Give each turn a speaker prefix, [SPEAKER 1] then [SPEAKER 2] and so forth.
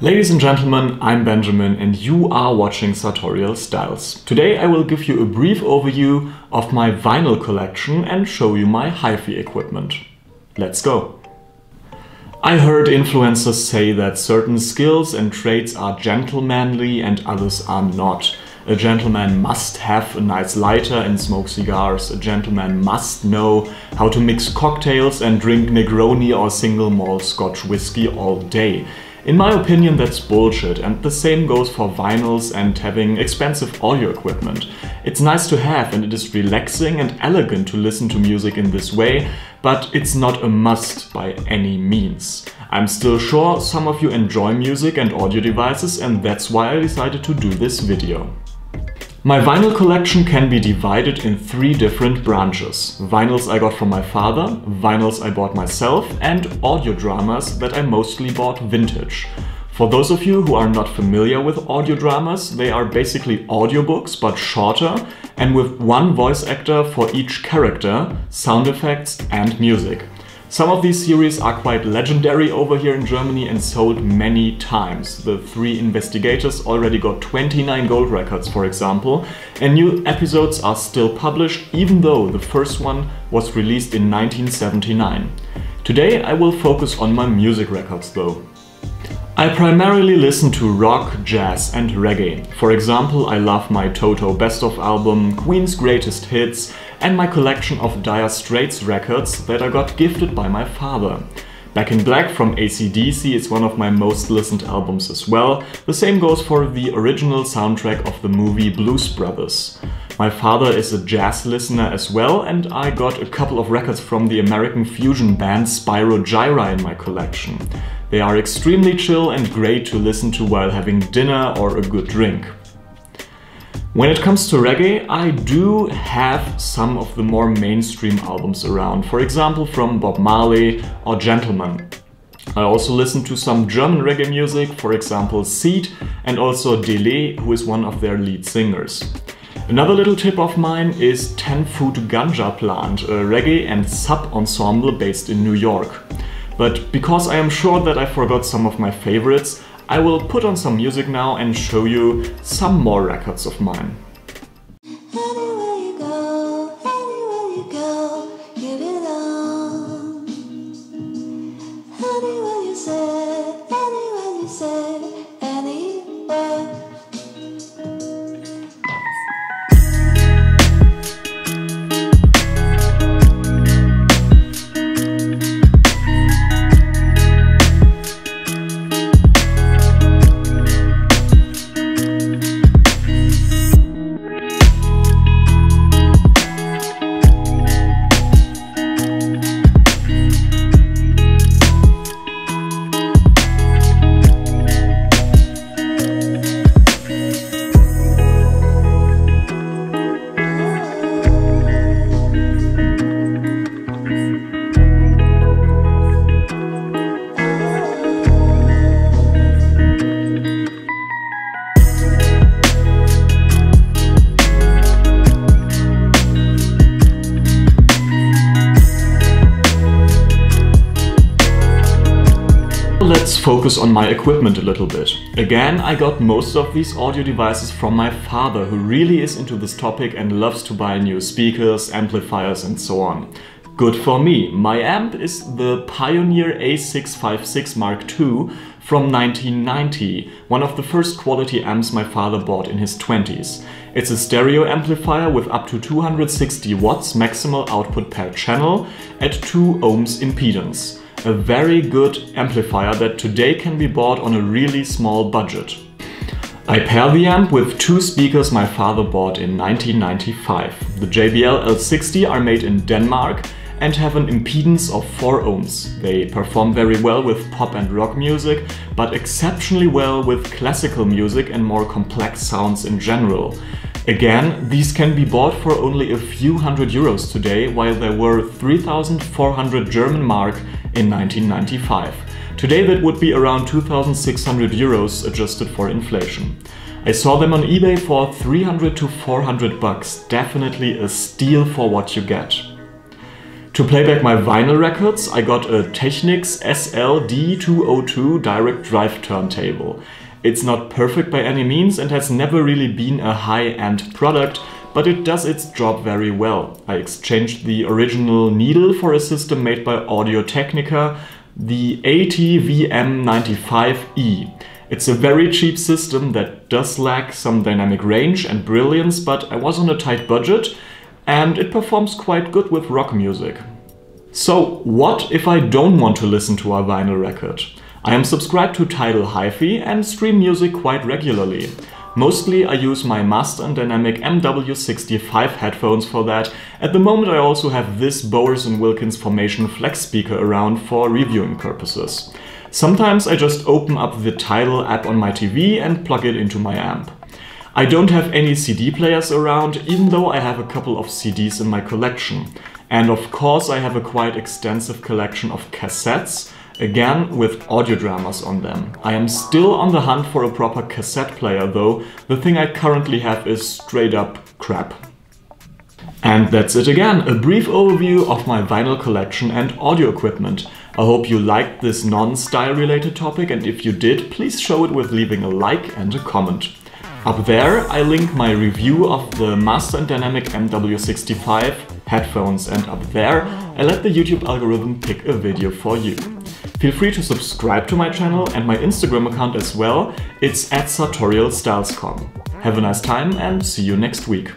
[SPEAKER 1] Ladies and gentlemen, I'm Benjamin and you are watching Sartorial Styles. Today I will give you a brief overview of my vinyl collection and show you my Hifi equipment. Let's go! I heard influencers say that certain skills and traits are gentlemanly and others are not. A gentleman must have a nice lighter and smoke cigars. A gentleman must know how to mix cocktails and drink Negroni or single malt Scotch whiskey all day. In my opinion, that's bullshit, and the same goes for vinyls and having expensive audio equipment. It's nice to have and it is relaxing and elegant to listen to music in this way, but it's not a must by any means. I'm still sure some of you enjoy music and audio devices, and that's why I decided to do this video. My vinyl collection can be divided in three different branches. Vinyls I got from my father, vinyls I bought myself, and audio dramas that I mostly bought vintage. For those of you who are not familiar with audio dramas, they are basically audiobooks but shorter and with one voice actor for each character, sound effects and music. Some of these series are quite legendary over here in Germany and sold many times. The Three Investigators already got 29 gold records, for example, and new episodes are still published even though the first one was released in 1979. Today I will focus on my music records though. I primarily listen to rock, jazz and reggae. For example, I love my Toto Best Of album, Queen's Greatest Hits and my collection of Dire Straits records that I got gifted by my father. Back in Black from AC/DC is one of my most listened albums as well. The same goes for the original soundtrack of the movie Blues Brothers. My father is a jazz listener as well, and I got a couple of records from the American fusion band Spyro Gyra in my collection. They are extremely chill and great to listen to while having dinner or a good drink. When it comes to reggae, I do have some of the more mainstream albums around, for example from Bob Marley or Gentleman. I also listen to some German reggae music, for example Seed and also Dele, who is one of their lead singers. Another little tip of mine is 10 Foot Ganja Plant, a reggae and sub-ensemble based in New York. But because I am sure that I forgot some of my favorites, I will put on some music now and show you some more records of mine.
[SPEAKER 2] Anywhere you go, give it on. Anywhere you say, anywhere.
[SPEAKER 1] Let's focus on my equipment a little bit. Again, I got most of these audio devices from my father, who really is into this topic and loves to buy new speakers, amplifiers and so on. Good for me. My amp is the Pioneer A656 Mark II from 1990, one of the first quality amps my father bought in his 20s. It's a stereo amplifier with up to 260 watts maximal output per channel at 2 ohms impedance. A very good amplifier that today can be bought on a really small budget. I pair the amp with two speakers my father bought in 1995. The JBL L60 are made in Denmark and have an impedance of 4 ohms. They perform very well with pop and rock music, but exceptionally well with classical music and more complex sounds in general. Again, these can be bought for only a few €100 today, while they were 3,400 German mark in 1995. Today that would be around 2,600 euros adjusted for inflation. I saw them on eBay for 300 to 400 bucks, definitely a steal for what you get. To To play back my vinyl records, I got a Technics SL-D202 direct drive turntable. It's not perfect by any means and has never really been a high-end product, but it does its job very well. I exchanged the original needle for a system made by Audio-Technica, the ATVM95E. It's a very cheap system that does lack some dynamic range and brilliance, but I was on a tight budget and it performs quite good with rock music. So what if I don't want to listen to a vinyl record? I am subscribed to Tidal Hifi and stream music quite regularly. Mostly I use my Master & Dynamic MW65 headphones for that. At the moment I also have this Bowers & Wilkins Formation Flex speaker around for reviewing purposes. Sometimes I just open up the Tidal app on my TV and plug it into my amp. I don't have any CD players around, even though I have a couple of CDs in my collection. And of course I have a quite extensive collection of cassettes, again with audio dramas on them. I am still on the hunt for a proper cassette player though. The thing I currently have is straight up crap. And that's it again, a brief overview of my vinyl collection and audio equipment. I hope you liked this non-style related topic, and if you did, please show it with leaving a like and a comment. Up there I link my review of the Master & Dynamic MW65 headphones, and up there I let the YouTube algorithm pick a video for you. Feel free to subscribe to my channel and my Instagram account as well, it's @sartorialstylescom. Have a nice time and see you next week.